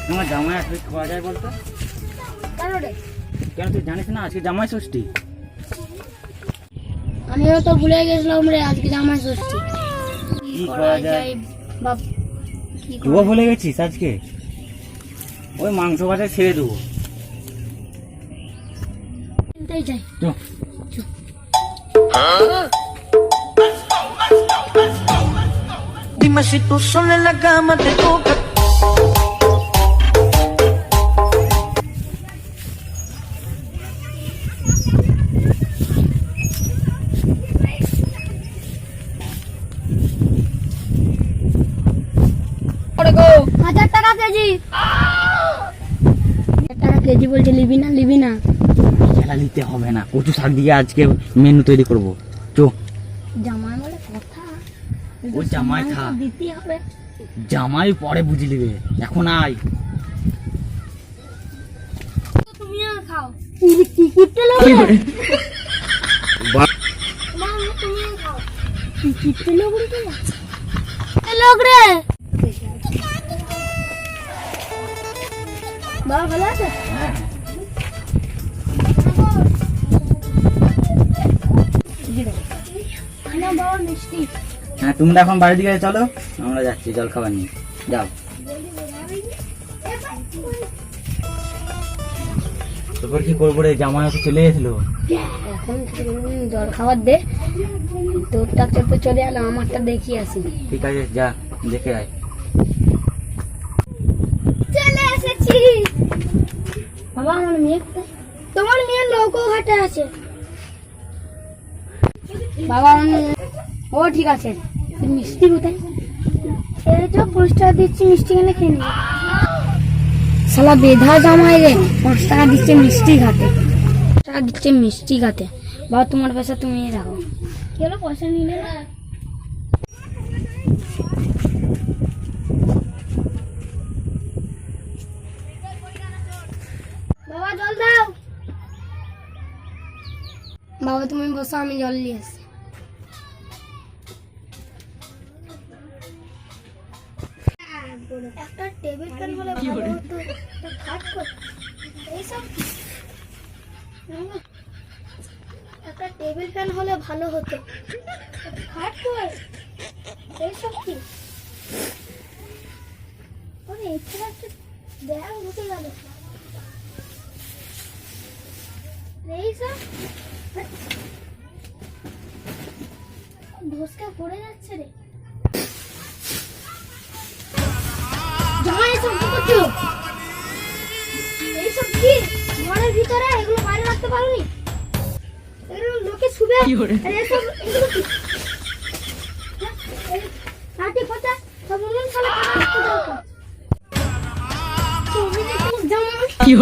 তোমার জামাই আসলে কি করা যায় বলতো? কেন তুই জানিস না আজকে জামাই ষষ্ঠী? আমিও তো ভুলে গেছিলাম রে, আজকে জামাই ষষ্ঠী। কি করা যায়? বাপ, তুইও ভুলে গেছিস আজকে? ওই মাংস ভাজা ছেড়ে দেবো। যাই Dime si tú sola en la cama te toca. হাজার টাকা কেজি। 1000 টাকা কেজি বলছে, নিবি না? খেলা নিতে হবে না, কচু শাক দিয়ে আজকে মেনু তৈরি করবো। চো। জামাই বলে কথা, ওই জামাই খা, দিতে হবে। জামাই পরে বুঝে নিবে, এখন আয়। তুমি খাও। টিকিটটা লোক রে। তুমি খাও। টিকিটটা লোক রে। বাবা ভালো আছে? বাবা মিষ্টি। হ্যাঁ, তোমরা এখন বাড়ির দিকে চলো, আমরা যাচ্ছি জল খাবার নিয়ে। যাও। তারপর কি করবো রে, জামাই তো চলে গেছিল। এখন জল খাবার দে, তোরটা চেপে চলে এলো, আমারটা দেখি আসি। ঠিক আছে, যা দেখে আয়। চলে এসেছি। বাবা আমার মেয়ে, তোমার মেয়ে নৌকো ঘাটে আছে। বাবা ও ঠিক আছে, মিষ্টি কোথায়? এই তো 5 টাকা দিচ্ছি, মিষ্টি কিনে খেয়ে নিবি। শালা বেধা জামাই রে, 5 টাকা দিচ্ছে মিষ্টি ঘাটে। টাকা দিচ্ছে মিষ্টি ঘাটে। বাবা তোমার পয়সা তুমি রাখো। কি হলো, পয়সা নিলে না? বাবা জল দাও। বাবা তুমি বসো, আমি জল নিয়ে আসি। একটা টেবিল ফ্যান হলে ভালো হতো। একটা টেবিল ফ্যান হলে ভালো হতো। খাট কই? এইসব কি? ওরে এছাড়া একটা ব্যাগ ঢুকে গেল। এইসব ধসকা পড়ে যাচ্ছে রে। এইসব কি ঘরের ভিতরে? এগুলো বাইরে রাখতে পারোনি? এগুলো লোকে শুবে। কি